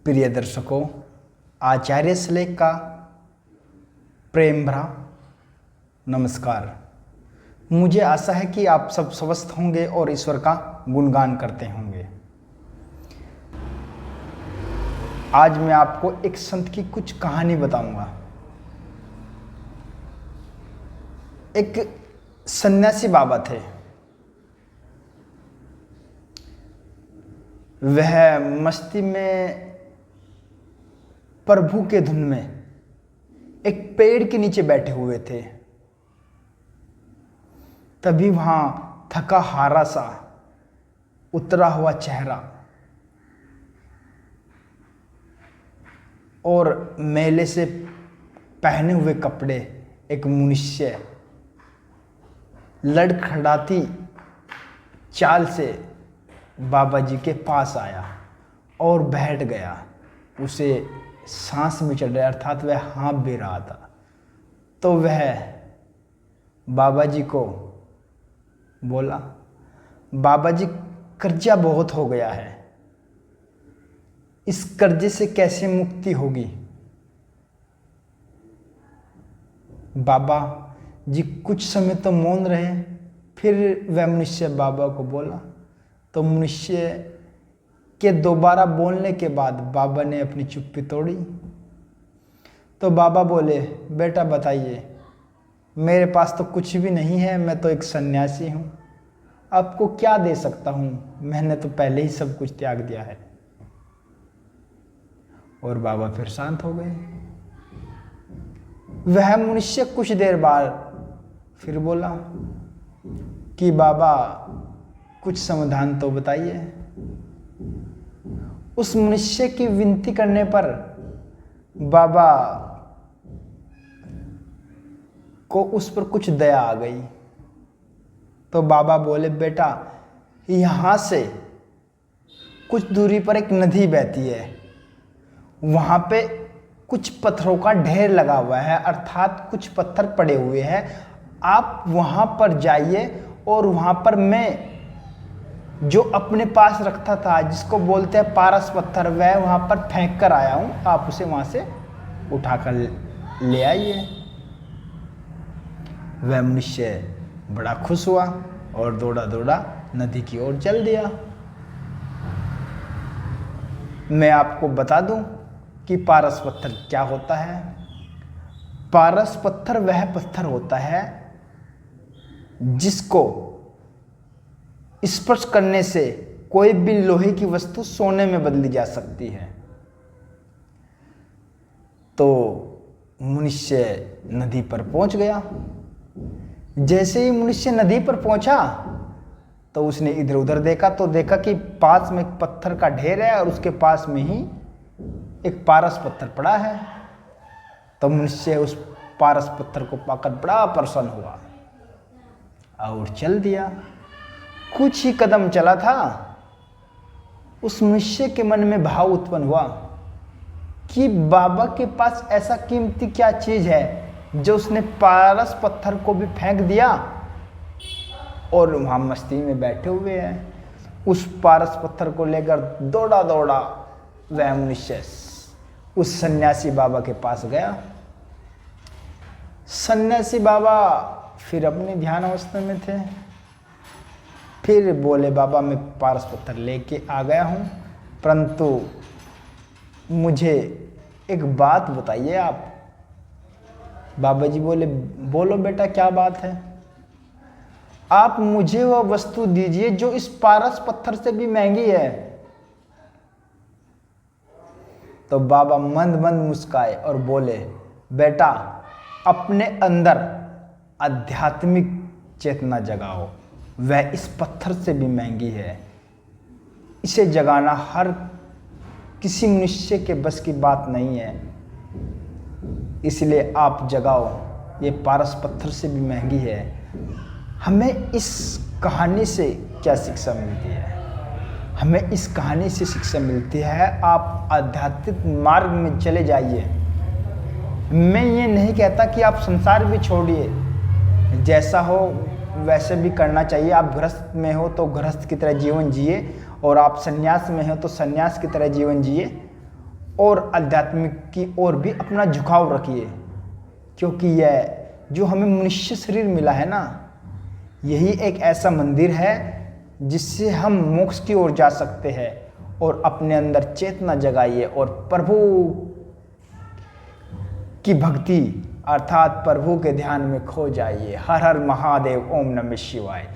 प्रिय दर्शकों, आचार्य श्लेष का प्रेम भरा नमस्कार। मुझे आशा है कि आप सब स्वस्थ होंगे और ईश्वर का गुणगान करते होंगे। आज मैं आपको एक संत की कुछ कहानी बताऊंगा। एक सन्यासी बाबा थे। वह मस्ती में प्रभु के धुन में एक पेड़ के नीचे बैठे हुए थे। तभी वहां थका हारा सा उतरा हुआ चेहरा और मैले से पहने हुए कपड़े एक मनुष्य लड़खड़ाती चाल से बाबा जी के पास आया और बैठ गया। उसे सांस भी चढ़ रहा, अर्थात वह हाँफ भी रहा था। तो वह बाबा जी को बोला, बाबा जी, कर्जा बहुत हो गया है, इस कर्जे से कैसे मुक्ति होगी? बाबा जी कुछ समय तो मौन रहे। फिर वह मनुष्य बाबा को बोला। तो मनुष्य के दोबारा बोलने के बाद बाबा ने अपनी चुप्पी तोड़ी। तो बाबा बोले, बेटा बताइए, मेरे पास तो कुछ भी नहीं है, मैं तो एक सन्यासी हूँ, आपको क्या दे सकता हूँ? मैंने तो पहले ही सब कुछ त्याग दिया है। और बाबा फिर शांत हो गए। वह मनुष्य कुछ देर बाद फिर बोला कि बाबा कुछ समाधान तो बताइए। उस मनुष्य की विनती करने पर बाबा को उस पर कुछ दया आ गई। तो बाबा बोले, बेटा, यहां से कुछ दूरी पर एक नदी बहती है, वहां पे कुछ पत्थरों का ढेर लगा हुआ है, अर्थात कुछ पत्थर पड़े हुए हैं। आप वहां पर जाइए और वहां पर मैं जो अपने पास रखता था, जिसको बोलते हैं पारस पत्थर, वह वहां पर फेंक कर आया हूं, आप उसे वहां से उठाकर ले आइए। वह मनुष्य बड़ा खुश हुआ और दौड़ा दौड़ा नदी की ओर चल दिया। मैं आपको बता दूं कि पारस पत्थर क्या होता है। पारस पत्थर वह पत्थर होता है जिसको स्पर्श करने से कोई भी लोहे की वस्तु सोने में बदली जा सकती है। तो मनुष्य नदी पर पहुंच गया। जैसे ही मनुष्य नदी पर पहुंचा तो उसने इधर उधर देखा, तो देखा कि पास में एक पत्थर का ढेर है और उसके पास में ही एक पारस पत्थर पड़ा है। तो मनुष्य उस पारस पत्थर को पाकर बड़ा प्रसन्न हुआ और चल दिया। कुछ ही कदम चला था, उस मनुष्य के मन में भाव उत्पन्न हुआ कि बाबा के पास ऐसा कीमती क्या चीज है जो उसने पारस पत्थर को भी फेंक दिया और वहां मस्ती में बैठे हुए हैं। उस पारस पत्थर को लेकर दौड़ा दौड़ा वह मनुष्य उस सन्यासी बाबा के पास गया। सन्यासी बाबा फिर अपनी ध्यान अवस्था में थे। फिर बोले, बाबा मैं पारस पत्थर लेके आ गया हूँ, परंतु मुझे एक बात बताइए आप। बाबा जी बोले, बोलो बेटा, क्या बात है? आप मुझे वह वस्तु दीजिए जो इस पारस पत्थर से भी महंगी है। तो बाबा मंद मंद मुस्काए और बोले, बेटा, अपने अंदर आध्यात्मिक चेतना जगाओ, वह इस पत्थर से भी महंगी है। इसे जगाना हर किसी मनुष्य के बस की बात नहीं है, इसलिए आप जगाओ, ये पारस पत्थर से भी महंगी है। हमें इस कहानी से क्या शिक्षा मिलती है? हमें इस कहानी से शिक्षा मिलती है, आप आध्यात्मिक मार्ग में चले जाइए। मैं ये नहीं कहता कि आप संसार भी छोड़िए, जैसा हो वैसे भी करना चाहिए। आप गृहस्थ में हो तो गृहस्थ की तरह जीवन जिए, और आप सन्यास में हो तो सन्यास की तरह जीवन जिए। और आध्यात्मिक की ओर भी अपना झुकाव रखिए, क्योंकि यह जो हमें मनुष्य शरीर मिला है ना, यही एक ऐसा मंदिर है जिससे हम मोक्ष की ओर जा सकते हैं। और अपने अंदर चेतना जगाइए और प्रभु की भक्ति अर्थात प्रभु के ध्यान में खो जाइए। हर हर महादेव, ओम नमः शिवाय।